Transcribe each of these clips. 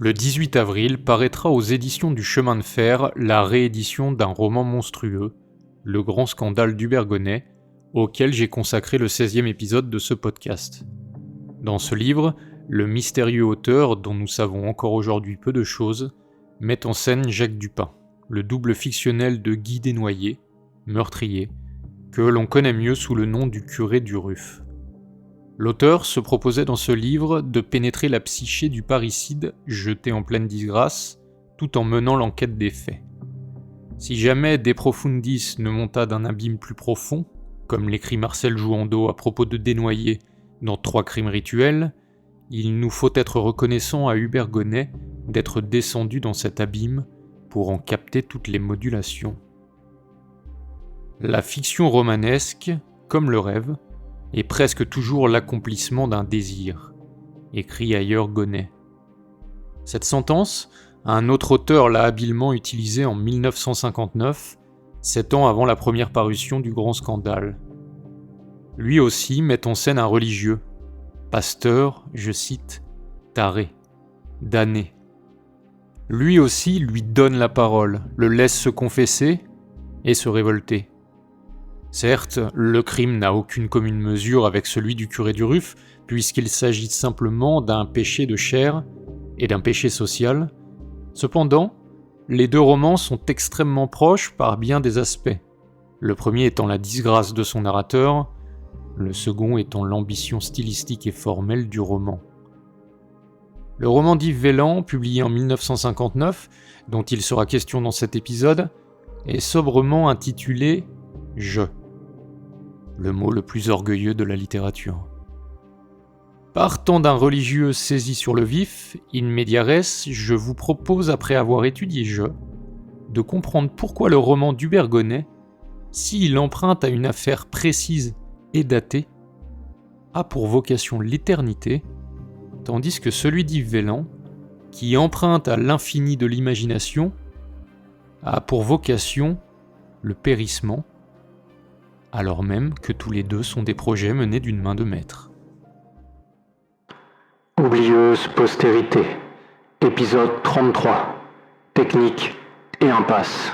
Le 18 avril paraîtra aux éditions du Chemin de Fer la réédition d'un roman monstrueux, Le Grand Scandale d'Hubergonnet, auquel j'ai consacré le 16e épisode de ce podcast. Dans ce livre, le mystérieux auteur, dont nous savons encore aujourd'hui peu de choses, met en scène Jacques Dupin, le double fictionnel de Guy Desnoyers, meurtrier, que l'on connaît mieux sous le nom du curé du Ruf. L'auteur se proposait dans ce livre de pénétrer la psyché du parricide jeté en pleine disgrâce, tout en menant l'enquête des faits. Si jamais De Profundis ne monta d'un abîme plus profond, comme l'écrit Marcel Jouandeau à propos de Desnoyers dans 3 crimes rituels, il nous faut être reconnaissant à Hubergonnet d'être descendu dans cet abîme pour en capter toutes les modulations. La fiction romanesque, comme le rêve, est presque toujours l'accomplissement d'un désir, écrit ailleurs Gonnet. Cette sentence, un autre auteur l'a habilement utilisée en 1959, 7 ans avant la première parution du Grand Scandale. Lui aussi met en scène un religieux, pasteur, je cite, taré, damné. Lui aussi lui donne la parole, le laisse se confesser et se révolter. Certes, le crime n'a aucune commune mesure avec celui du curé du Ruf, puisqu'il s'agit simplement d'un péché de chair et d'un péché social. Cependant, les 2 romans sont extrêmement proches par bien des aspects, le premier étant la disgrâce de son narrateur, le second étant l'ambition stylistique et formelle du roman. Le roman d'Yves Vélan, publié en 1959, dont il sera question dans cet épisode, est sobrement intitulé « Je », le mot le plus orgueilleux de la littérature. Partant d'un religieux saisi sur le vif, in media res, je vous propose, après avoir étudié Je, de comprendre pourquoi le roman d'Hubergonnet, s'il emprunte à une affaire précise et datée, a pour vocation l'éternité, tandis que celui d'Yves Vélan, qui emprunte à l'infini de l'imagination, a pour vocation le périssement, alors même que tous les 2 sont des projets menés d'une main de maître. Oublieuse postérité, épisode 33, technique et impasse.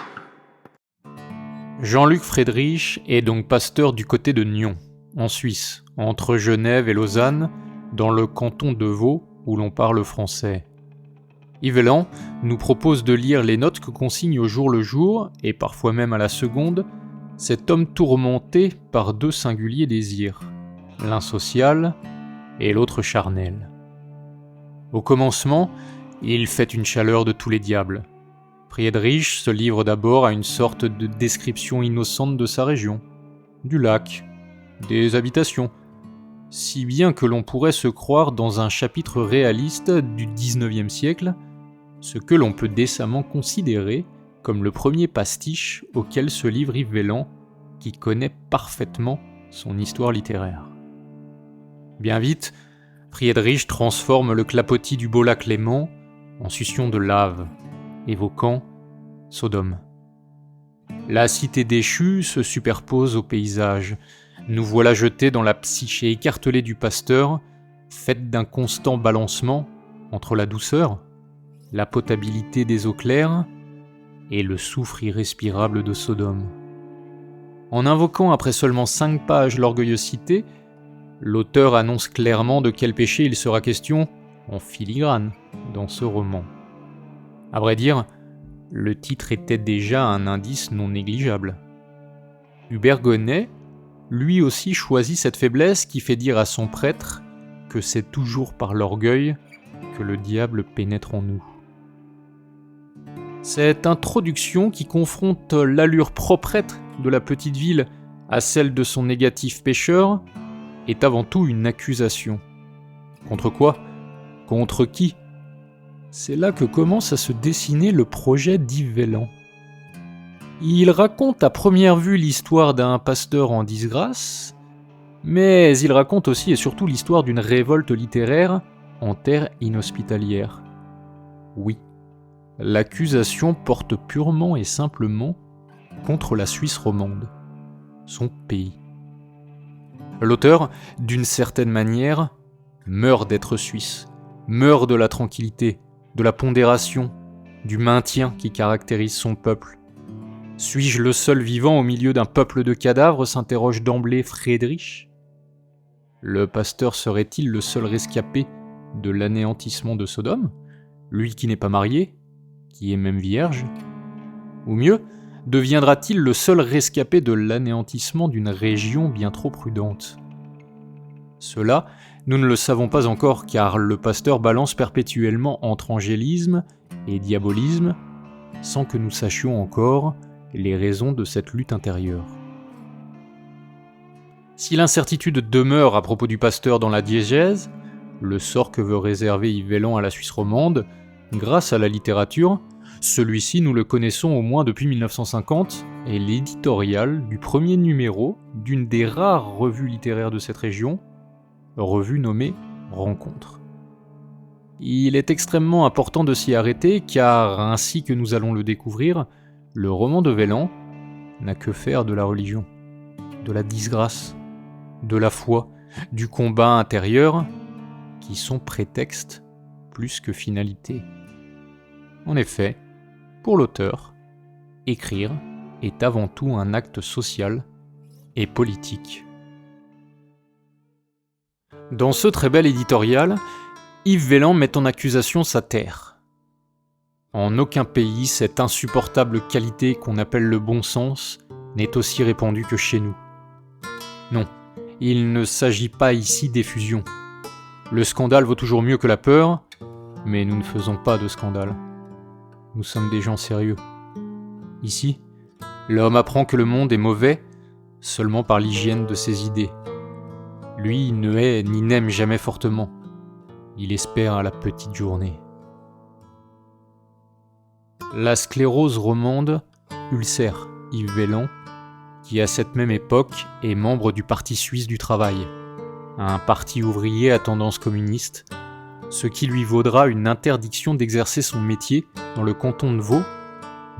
Jean-Luc Friedrich est donc pasteur du côté de Nyon, en Suisse, entre Genève et Lausanne, dans le canton de Vaud, où l'on parle français. Yves Vélan nous propose de lire les notes que consigne au jour le jour, et parfois même à la seconde, cet homme tourmenté par 2 singuliers désirs, l'un social et l'autre charnel. Au commencement, il fait une chaleur de tous les diables. Friedrich se livre d'abord à une sorte de description innocente de sa région, du lac, des habitations, si bien que l'on pourrait se croire dans un chapitre réaliste du XIXe siècle, ce que l'on peut décemment considérer comme le premier pastiche auquel se livre Yves Vélan, qui connaît parfaitement son histoire littéraire. Bien vite, Friedrich transforme le clapotis du beau lac Léman en succion de lave, évoquant Sodome. La cité déchue se superpose au paysage. Nous voilà jetés dans la psyché écartelée du pasteur, faite d'un constant balancement entre la douceur, la potabilité des eaux claires et le soufre irrespirable de Sodome. En invoquant après seulement 5 pages l'orgueilleuse cité, l'auteur annonce clairement de quel péché il sera question en filigrane dans ce roman. À vrai dire, le titre était déjà un indice non négligeable. Hubergonnet, lui aussi, choisit cette faiblesse qui fait dire à son prêtre que c'est toujours par l'orgueil que le diable pénètre en nous. Cette introduction qui confronte l'allure proprette de la petite ville à celle de son négatif pécheur est avant tout une accusation. Contre quoi ? Contre qui ? C'est là que commence à se dessiner le projet d'Yves Vélan. Il raconte à première vue l'histoire d'un pasteur en disgrâce, mais il raconte aussi et surtout l'histoire d'une révolte littéraire en terre inhospitalière. Oui, l'accusation porte purement et simplement contre la Suisse romande, son pays. L'auteur, d'une certaine manière, meurt d'être suisse, meurt de la tranquillité, de la pondération, du maintien qui caractérise son peuple. Suis-je le seul vivant au milieu d'un peuple de cadavres s'interroge d'emblée Friedrich. Le pasteur serait-il le seul rescapé de l'anéantissement de Sodome, lui qui n'est pas marié, qui est même vierge? Ou mieux, deviendra-t-il le seul rescapé de l'anéantissement d'une région bien trop prudente? Cela, nous ne le savons pas encore car le pasteur balance perpétuellement entre angélisme et diabolisme sans que nous sachions encore les raisons de cette lutte intérieure. Si l'incertitude demeure à propos du pasteur dans la diégèse, le sort que veut réserver Yves Vélan à la Suisse romande, grâce à la littérature, celui-ci nous le connaissons au moins depuis 1950 et l'éditorial du premier numéro d'une des rares revues littéraires de cette région, revue nommée Rencontre. Il est extrêmement important de s'y arrêter car, ainsi que nous allons le découvrir, le roman de Vélan n'a que faire de la religion, de la disgrâce, de la foi, du combat intérieur, qui sont prétexte plus que finalité. En effet, pour l'auteur, écrire est avant tout un acte social et politique. Dans ce très bel éditorial, Yves Vélan met en accusation sa terre. En aucun pays, cette insupportable qualité qu'on appelle le bon sens n'est aussi répandue que chez nous. Non, il ne s'agit pas ici d'effusion. Le scandale vaut toujours mieux que la peur, mais nous ne faisons pas de scandale. Nous sommes des gens sérieux. Ici, l'homme apprend que le monde est mauvais seulement par l'hygiène de ses idées. Lui, il ne hait ni n'aime jamais fortement. Il espère à la petite journée. La sclérose romande ulcère Yves Vélan, qui à cette même époque est membre du Parti suisse du travail, un parti ouvrier à tendance communiste, ce qui lui vaudra une interdiction d'exercer son métier dans le canton de Vaud,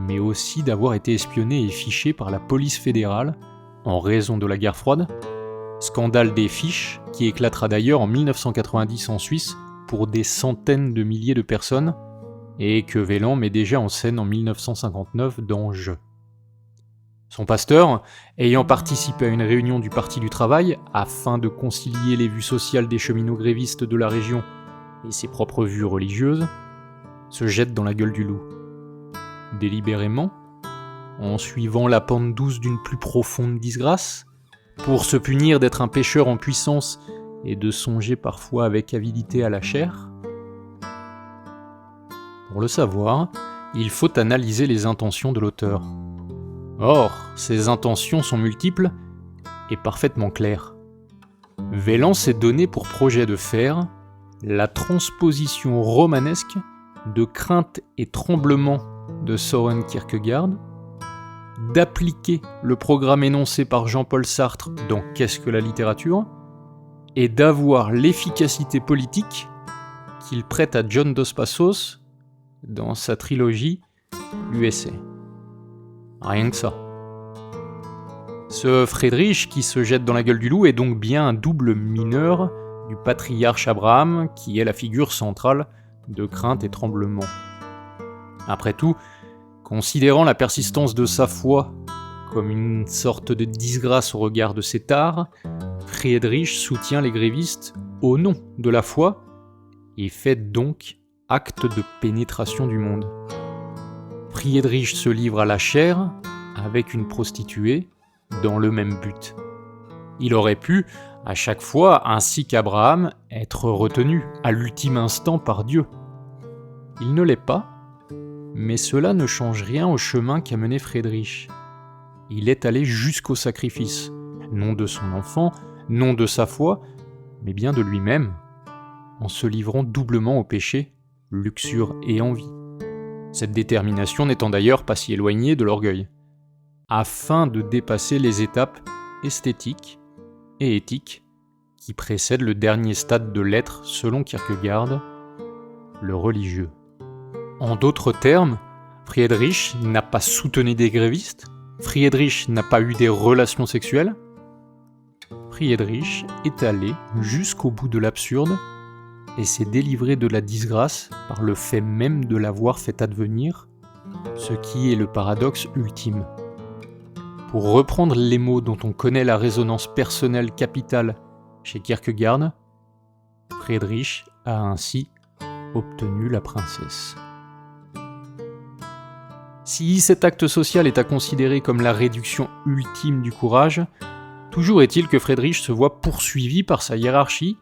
mais aussi d'avoir été espionné et fiché par la police fédérale en raison de la guerre froide, scandale des fiches qui éclatera d'ailleurs en 1990 en Suisse pour des centaines de milliers de personnes et que Vélan met déjà en scène en 1959 dans Je. Son pasteur, ayant participé à une réunion du Parti du Travail afin de concilier les vues sociales des cheminots grévistes de la région et ses propres vues religieuses, se jette dans la gueule du loup. Délibérément, en suivant la pente douce d'une plus profonde disgrâce, pour se punir d'être un pécheur en puissance et de songer parfois avec avidité à la chair. Pour le savoir, il faut analyser les intentions de l'auteur. Or, ces intentions sont multiples et parfaitement claires. Vélan s'est donné pour projet de faire la transposition romanesque de Crainte et Tremblement de Søren Kierkegaard, d'appliquer le programme énoncé par Jean-Paul Sartre dans Qu'est-ce que la littérature, et d'avoir l'efficacité politique qu'il prête à John Dos Passos dans sa trilogie USA. Rien que ça. Ce Friedrich qui se jette dans la gueule du loup est donc bien un double mineur du patriarche Abraham qui est la figure centrale de Crainte et Tremblement. Après tout, considérant la persistance de sa foi comme une sorte de disgrâce au regard de ses tares, Friedrich soutient les grévistes au nom de la foi et fait donc acte de pénétration du monde. Friedrich se livre à la chair avec une prostituée dans le même but. Il aurait pu, à chaque fois, ainsi qu'Abraham, être retenu à l'ultime instant par Dieu. Il ne l'est pas, mais cela ne change rien au chemin qu'a mené Friedrich. Il est allé jusqu'au sacrifice, non de son enfant, non de sa foi, mais bien de lui-même, en se livrant doublement au péché, luxure et envie. Cette détermination n'étant d'ailleurs pas si éloignée de l'orgueil, afin de dépasser les étapes esthétiques et éthiques qui précèdent le dernier stade de l'être selon Kierkegaard, le religieux. En d'autres termes, Friedrich n'a pas soutenu des grévistes, Friedrich n'a pas eu des relations sexuelles, Friedrich est allé jusqu'au bout de l'absurde et s'est délivré de la disgrâce par le fait même de l'avoir fait advenir, ce qui est le paradoxe ultime. Pour reprendre les mots dont on connaît la résonance personnelle capitale chez Kierkegaard, Friedrich a ainsi obtenu la princesse. Si cet acte social est à considérer comme la réduction ultime du courage, toujours est-il que Friedrich se voit poursuivi par sa hiérarchie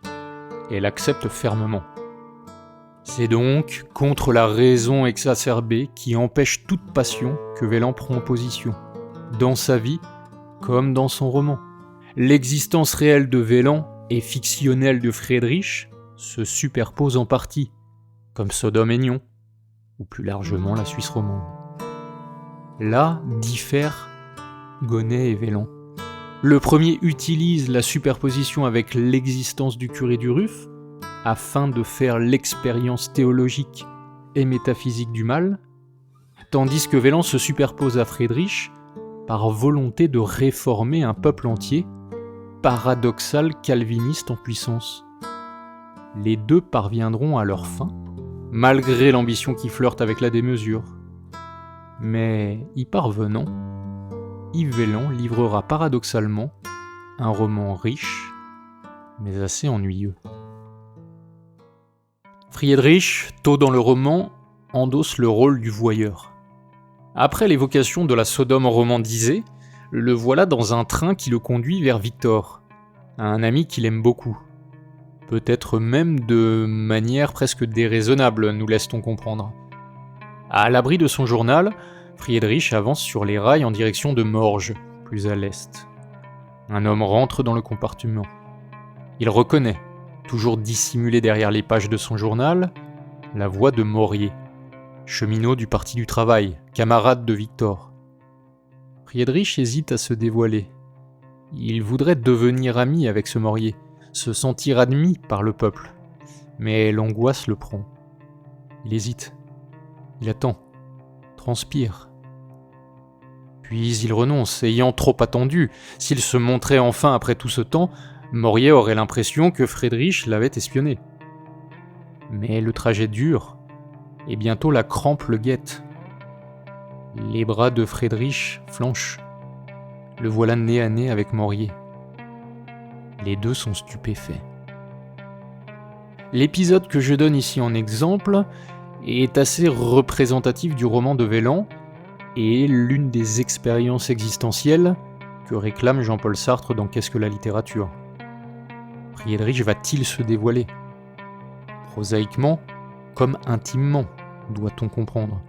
et l'accepte fermement. C'est donc contre la raison exacerbée qui empêche toute passion que Wieland prend position, dans sa vie comme dans son roman. L'existence réelle de Wieland et fictionnelle de Friedrich se superposent en partie, comme Sodome et Nyon, ou plus largement la Suisse romande. Là diffèrent Gonnet et Wieland. Le premier utilise la superposition avec l'existence du curé du Ruf afin de faire l'expérience théologique et métaphysique du mal, tandis que Wieland se superpose à Friedrich par volonté de réformer un peuple entier, paradoxal calviniste en puissance. Les deux parviendront à leur fin, malgré l'ambition qui flirte avec la démesure. Mais y parvenant, Yves Wieland livrera paradoxalement un roman riche, mais assez ennuyeux. Friedrich, tôt dans le roman, endosse le rôle du voyeur. Après l'évocation de la Sodome romandisée, le voilà dans un train qui le conduit vers Victor, un ami qu'il aime beaucoup. Peut-être même de manière presque déraisonnable, nous laisse-t-on comprendre. À l'abri de son journal, Friedrich avance sur les rails en direction de Morges, plus à l'est. Un homme rentre dans le compartiment. Il reconnaît, toujours dissimulé derrière les pages de son journal, la voix de Morier, cheminot du Parti du Travail, camarade de Victor. Friedrich hésite à se dévoiler. Il voudrait devenir ami avec ce Morier, se sentir admis par le peuple. Mais l'angoisse le prend. Il hésite. Il attend. Transpire. Puis il renonce, ayant trop attendu. S'il se montrait enfin après tout ce temps, Morier aurait l'impression que Friedrich l'avait espionné. Mais le trajet dure, et bientôt la crampe le guette. Les bras de Friedrich flanchent. Le voilà nez à nez avec Morier. Les deux sont stupéfaits. L'épisode que je donne ici en exemple est assez représentatif du roman de Wieland et est l'une des expériences existentielles que réclame Jean-Paul Sartre dans Qu'est-ce que la littérature ? Friedrich va-t-il se dévoiler ? Prosaïquement, comme intimement, doit-on comprendre.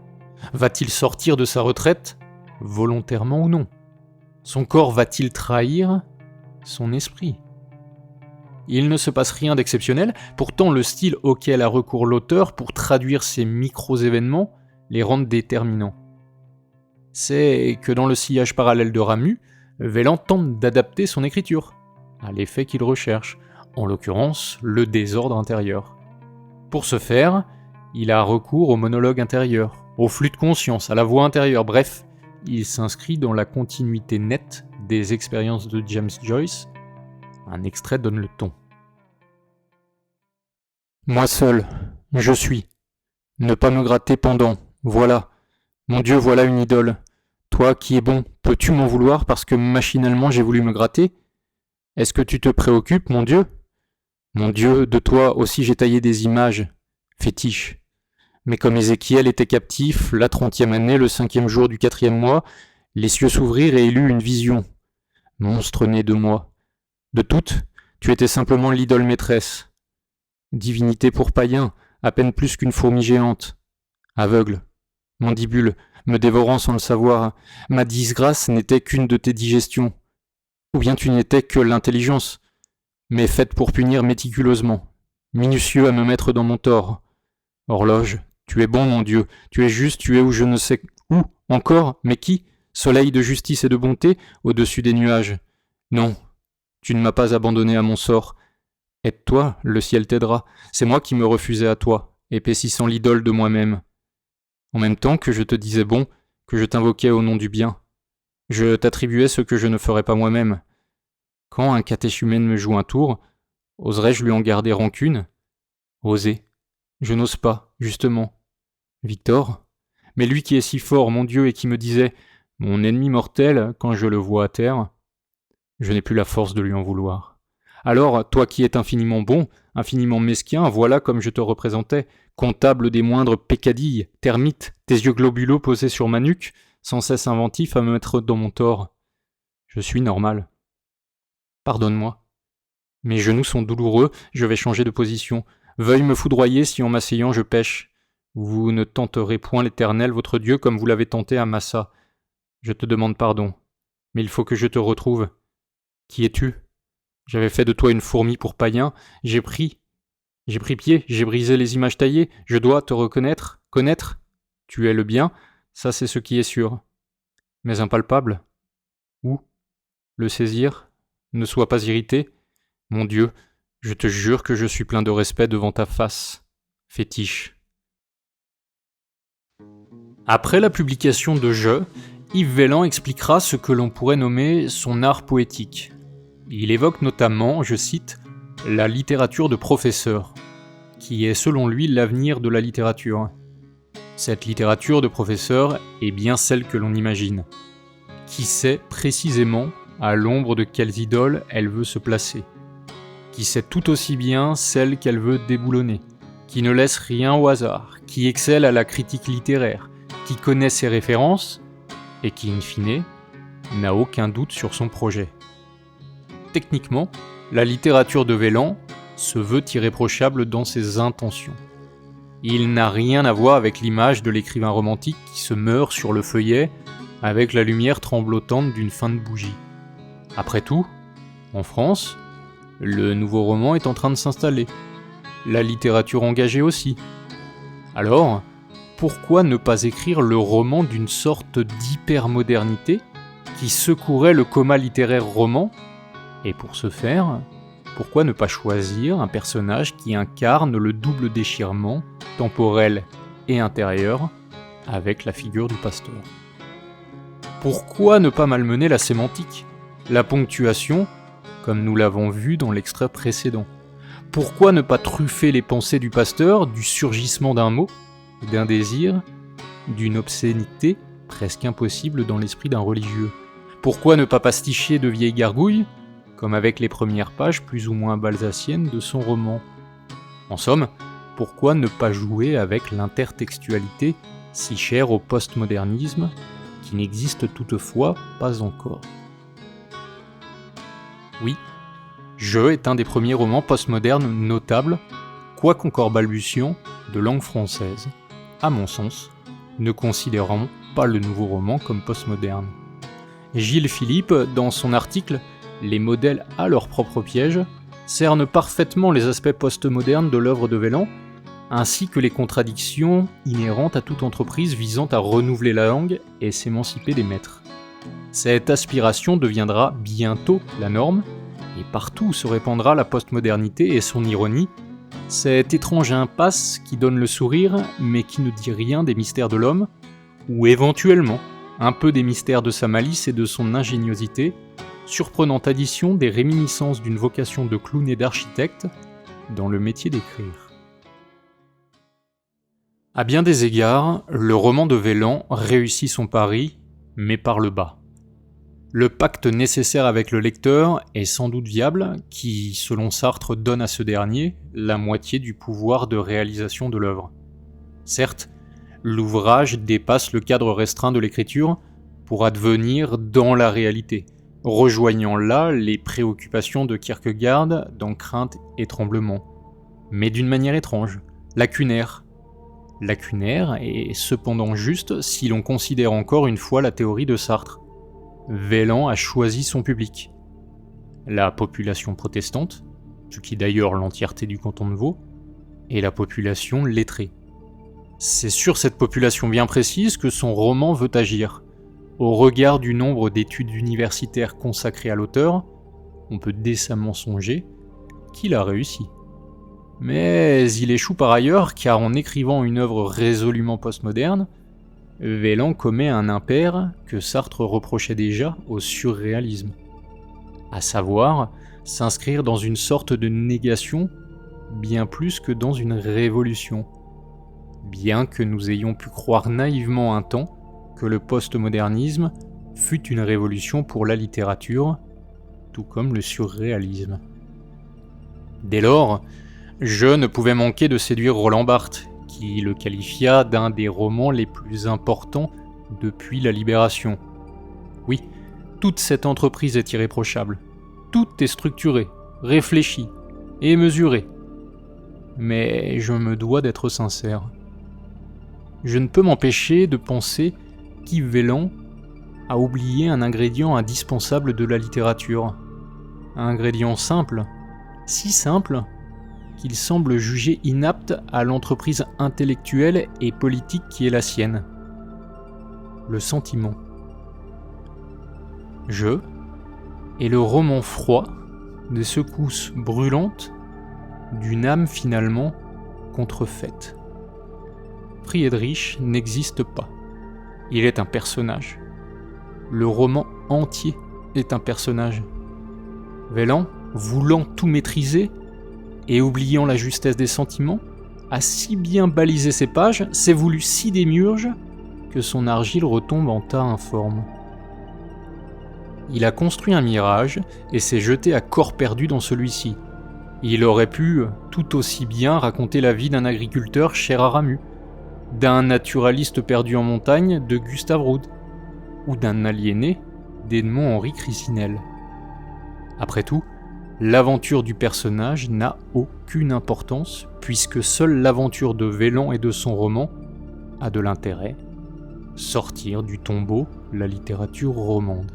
Va-t-il sortir de sa retraite, volontairement ou non ? Son corps va-t-il trahir son esprit ? Il ne se passe rien d'exceptionnel, pourtant le style auquel a recours l'auteur pour traduire ces micro-événements les rend déterminants. C'est que dans le sillage parallèle de Ramu, Wieland tente d'adapter son écriture à l'effet qu'il recherche, en l'occurrence le désordre intérieur. Pour ce faire, il a recours au monologue intérieur, au flux de conscience, à la voix intérieure, bref, il s'inscrit dans la continuité nette des expériences de James Joyce. Un extrait donne le ton. Moi seul, je suis. Ne pas me gratter pendant, voilà. Mon Dieu, voilà une idole. Toi qui es bon, peux-tu m'en vouloir parce que machinalement j'ai voulu me gratter ? Est-ce que tu te préoccupes, mon Dieu ? Mon Dieu, de toi aussi j'ai taillé des images, fétiches. Mais comme Ézéchiel était captif, la 30e année, le 5e jour du 4e mois, les cieux s'ouvrirent et il eut une vision. Monstre né de moi. De toutes, tu étais simplement l'idole maîtresse. Divinité pour païen, à peine plus qu'une fourmi géante. Aveugle, mandibule, me dévorant sans le savoir, ma disgrâce n'était qu'une de tes digestions. Ou bien tu n'étais que l'intelligence, mais faite pour punir méticuleusement, minutieux à me mettre dans mon tort. Horloge, tu es bon, mon Dieu, tu es juste, tu es où je ne sais où, encore, mais qui ? Soleil de justice et de bonté, au-dessus des nuages. Non, tu ne m'as pas abandonné à mon sort. Aide-toi, le ciel t'aidera. C'est moi qui me refusais à toi, épaississant l'idole de moi-même. En même temps que je te disais bon, que je t'invoquais au nom du bien. Je t'attribuais ce que je ne ferais pas moi-même. Quand un catéchumène me joue un tour, oserais-je lui en garder rancune ? Oser. Je n'ose pas, justement. Victor? Mais lui qui est si fort, mon Dieu, et qui me disait « Mon ennemi mortel, quand je le vois à terre », je n'ai plus la force de lui en vouloir. Alors, toi qui es infiniment bon, infiniment mesquin, voilà comme je te représentais, comptable des moindres peccadilles, termite, tes yeux globuleux posés sur ma nuque, sans cesse inventif à me mettre dans mon tort. Je suis normal. Pardonne-moi. Mes genoux sont douloureux, je vais changer de position. Veuille me foudroyer si en m'asseyant je pêche. Vous ne tenterez point l'Éternel votre Dieu comme vous l'avez tenté à Massa. Je te demande pardon, mais il faut que je te retrouve. Qui es-tu? J'avais fait de toi une fourmi pour païen, j'ai pris pied, j'ai brisé les images taillées, je dois te reconnaître, connaître. Tu es le bien, ça c'est ce qui est sûr. Mais impalpable? Où? Le saisir? Ne sois pas irrité. Mon Dieu, je te jure que je suis plein de respect devant ta face. Fétiche. Après la publication de Je, Yves Vélan expliquera ce que l'on pourrait nommer son art poétique. Il évoque notamment, je cite, « la littérature de professeur », qui est selon lui l'avenir de la littérature. Cette littérature de professeur est bien celle que l'on imagine. Qui sait précisément à l'ombre de quelles idoles elle veut se placer. Qui sait tout aussi bien celle qu'elle veut déboulonner. Qui ne laisse rien au hasard. Qui excelle à la critique littéraire. Qui connaît ses références et qui, in fine, n'a aucun doute sur son projet. Techniquement, la littérature de Vélan se veut irréprochable dans ses intentions. Il n'a rien à voir avec l'image de l'écrivain romantique qui se meurt sur le feuillet avec la lumière tremblotante d'une fin de bougie. Après tout, en France, le nouveau roman est en train de s'installer. La littérature engagée aussi. Alors, pourquoi ne pas écrire le roman d'une sorte d'hypermodernité qui secouerait le coma littéraire roman? Et pour ce faire, pourquoi ne pas choisir un personnage qui incarne le double déchirement, temporel et intérieur, avec la figure du pasteur? Pourquoi ne pas malmener la sémantique, la ponctuation, comme nous l'avons vu dans l'extrait précédent? Pourquoi ne pas truffer les pensées du pasteur du surgissement d'un mot, d'un désir, d'une obscénité presque impossible dans l'esprit d'un religieux? Pourquoi ne pas pasticher de vieilles gargouilles, comme avec les premières pages plus ou moins balsaciennes de son roman? En somme, pourquoi ne pas jouer avec l'intertextualité si chère au postmodernisme, qui n'existe toutefois pas encore? Oui, Je est un des premiers romans postmodernes notables, quoiqu'encore balbutiant, de langue française, à mon sens, ne considérant pas le nouveau roman comme postmoderne. Gilles Philippe, dans son article « Les modèles à leur propre piège », cerne parfaitement les aspects postmodernes de l'œuvre de Vélan, ainsi que les contradictions inhérentes à toute entreprise visant à renouveler la langue et s'émanciper des maîtres. Cette aspiration deviendra bientôt la norme, et partout se répandra la postmodernité et son ironie, cette étrange impasse qui donne le sourire mais qui ne dit rien des mystères de l'homme, ou éventuellement un peu des mystères de sa malice et de son ingéniosité, surprenante addition des réminiscences d'une vocation de clown et d'architecte dans le métier d'écrire. À bien des égards, le roman de Vélan réussit son pari, mais par le bas. Le pacte nécessaire avec le lecteur est sans doute viable, qui, selon Sartre, donne à ce dernier la moitié du pouvoir de réalisation de l'œuvre. Certes, l'ouvrage dépasse le cadre restreint de l'écriture pour advenir dans la réalité, rejoignant là les préoccupations de Kierkegaard dans Crainte et Tremblement, mais d'une manière étrange, lacunaire. Lacunaire et cependant juste si l'on considère encore une fois la théorie de Sartre. Vélan a choisi son public. La population protestante, ce qui est d'ailleurs l'entièreté du canton de Vaud, et la population lettrée. C'est sur cette population bien précise que son roman veut agir. Au regard du nombre d'études universitaires consacrées à l'auteur, on peut décemment songer qu'il a réussi. Mais il échoue par ailleurs car en écrivant une œuvre résolument postmoderne, Vélan commet un impair que Sartre reprochait déjà au surréalisme, à savoir s'inscrire dans une sorte de négation bien plus que dans une révolution. Bien que nous ayons pu croire naïvement un temps que le postmodernisme fut une révolution pour la littérature, tout comme le surréalisme. Dès lors, je ne pouvais manquer de séduire Roland Barthes, qui le qualifia d'un des romans les plus importants depuis la Libération. Oui, toute cette entreprise est irréprochable. Tout est structuré, réfléchi et mesuré. Mais je me dois d'être sincère. Je ne peux m'empêcher de penser qu'Yves Vailand a oublié un ingrédient indispensable de la littérature. Un ingrédient simple, si simple, qu'il semble juger inapte à l'entreprise intellectuelle et politique qui est la sienne. Le sentiment. Je est le roman froid des secousses brûlantes d'une âme finalement contrefaite. Friedrich n'existe pas. Il est un personnage. Le roman entier est un personnage. Vailand, voulant tout maîtriser et oubliant la justesse des sentiments, a si bien balisé ses pages, s'est voulu si démiurge que son argile retombe en tas informe. Il a construit un mirage et s'est jeté à corps perdu dans celui-ci. Il aurait pu tout aussi bien raconter la vie d'un agriculteur cher à Ramu, d'un naturaliste perdu en montagne de Gustave Roud, ou d'un aliéné d'Edmond-Henri Crisinel. Après tout, l'aventure du personnage n'a aucune importance, puisque seule l'aventure de Vailand et de son roman a de l'intérêt. Sortir du tombeau la littérature romande.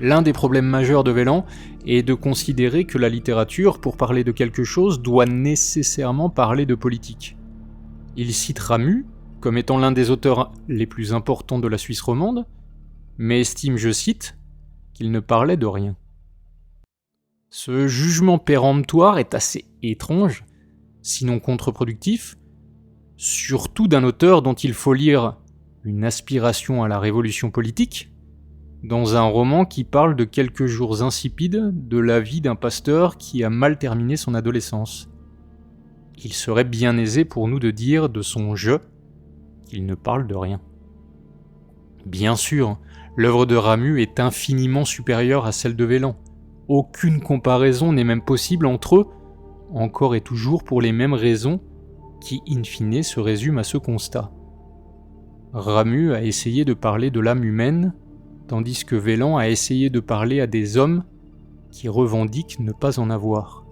L'un des problèmes majeurs de Vailand est de considérer que la littérature, pour parler de quelque chose, doit nécessairement parler de politique. Il cite Ramu comme étant l'un des auteurs les plus importants de la Suisse romande, mais estime, je cite, qu'il ne parlait de rien. Ce jugement péremptoire est assez étrange, sinon contre-productif, surtout d'un auteur dont il faut lire une aspiration à la révolution politique, dans un roman qui parle de quelques jours insipides de la vie d'un pasteur qui a mal terminé son adolescence. Il serait bien aisé pour nous de dire de son « je » qu'il ne parle de rien. Bien sûr, l'œuvre de Ramu est infiniment supérieure à celle de Vailand. Aucune comparaison n'est même possible entre eux, encore et toujours pour les mêmes raisons qui, in fine, se résument à ce constat. Ramu a essayé de parler de l'âme humaine, tandis que Vailand a essayé de parler à des hommes qui revendiquent ne pas en avoir.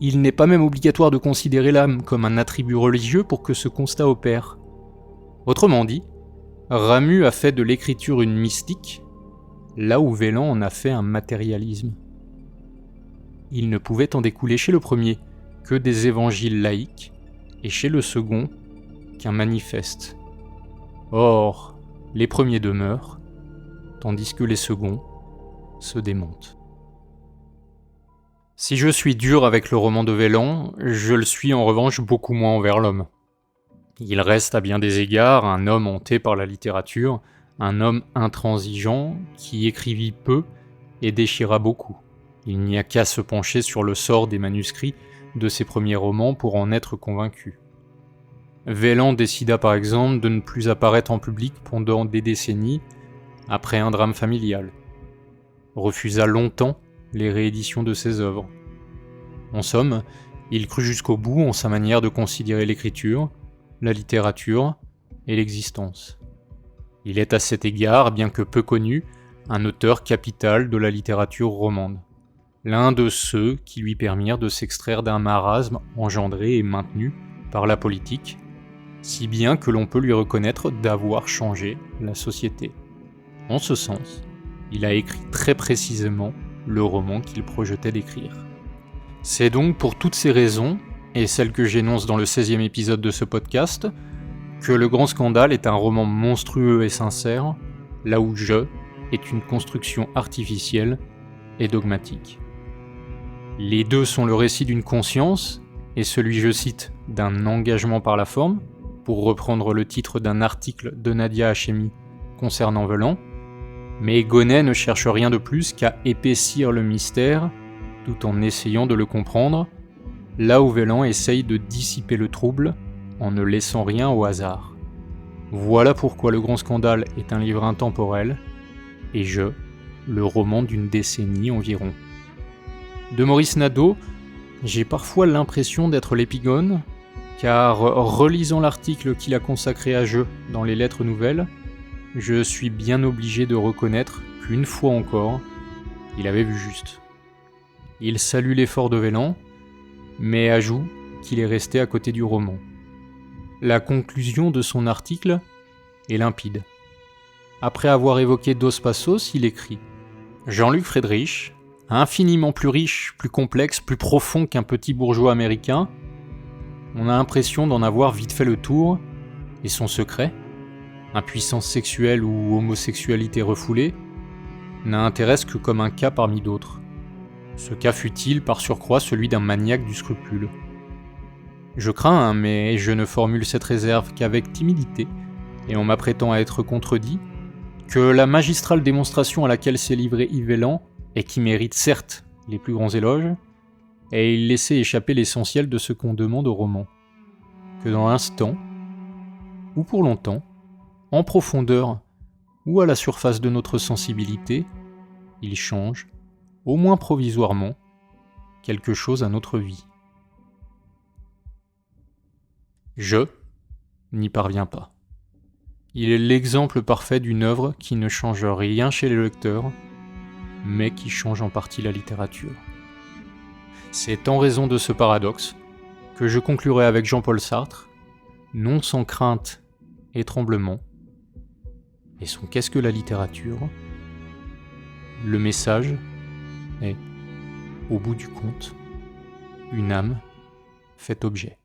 Il n'est pas même obligatoire de considérer l'âme comme un attribut religieux pour que ce constat opère. Autrement dit, Ramu a fait de l'écriture une mystique, là où Vailand en a fait un matérialisme. Il ne pouvait en découler chez le premier que des évangiles laïques, et chez le second qu'un manifeste. Or, les premiers demeurent, tandis que les seconds se démontent. Si je suis dur avec le roman de Vailand, je le suis en revanche beaucoup moins envers l'homme. Il reste à bien des égards un homme hanté par la littérature, un homme intransigeant qui écrivit peu et déchira beaucoup. Il n'y a qu'à se pencher sur le sort des manuscrits de ses premiers romans pour en être convaincu. Vailand décida par exemple de ne plus apparaître en public pendant des décennies après un drame familial. Refusa longtemps les rééditions de ses œuvres. En somme, il crut jusqu'au bout en sa manière de considérer l'écriture, la littérature et l'existence. Il est à cet égard, bien que peu connu, un auteur capital de la littérature romande. L'un de ceux qui lui permirent de s'extraire d'un marasme engendré et maintenu par la politique, si bien que l'on peut lui reconnaître d'avoir changé la société. En ce sens, il a écrit très précisément le roman qu'il projetait d'écrire. C'est donc pour toutes ces raisons, et celles que j'énonce dans le 16e épisode de ce podcast, que Le Grand Scandale est un roman monstrueux et sincère, là où Je est une construction artificielle et dogmatique. Les deux sont le récit d'une conscience, et celui, je cite, d'un engagement par la forme, pour reprendre le titre d'un article de Nadia Hachemi concernant Vailand, mais Gonnet ne cherche rien de plus qu'à épaissir le mystère tout en essayant de le comprendre, là où Vélan essaye de dissiper le trouble en ne laissant rien au hasard. Voilà pourquoi Le Grand Scandale est un livre intemporel, et le roman d'une décennie environ. De Maurice Nadeau, j'ai parfois l'impression d'être l'épigone, car relisant l'article qu'il a consacré à dans les Lettres Nouvelles, je suis bien obligé de reconnaître qu'une fois encore, il avait vu juste. Il salue l'effort de Vélan, mais ajoute qu'il est resté à côté du roman. La conclusion de son article est limpide. Après avoir évoqué Dos Passos, il écrit « Jean-Luc Friedrich, infiniment plus riche, plus complexe, plus profond qu'un petit bourgeois américain, on a l'impression d'en avoir vite fait le tour, et son secret, impuissance sexuelle ou homosexualité refoulée, n'intéresse que comme un cas parmi d'autres. Ce cas fut-il par surcroît celui d'un maniaque du scrupule. Je crains, mais je ne formule cette réserve qu'avec timidité, et en m'apprêtant à être contredit, que la magistrale démonstration à laquelle s'est livré Yves Vélan, et qui mérite certes les plus grands éloges, ait laissé échapper l'essentiel de ce qu'on demande au roman. Que dans l'instant, ou pour longtemps, en profondeur ou à la surface de notre sensibilité, il change, au moins provisoirement, quelque chose à notre vie. Je n'y parviens pas. Il est l'exemple parfait d'une œuvre qui ne change rien chez les lecteurs, mais qui change en partie la littérature. C'est en raison de ce paradoxe que je conclurai avec Jean-Paul Sartre, non sans crainte et tremblement, et son qu'est-ce que la littérature ? Le message est, au bout du compte, une âme fait objet.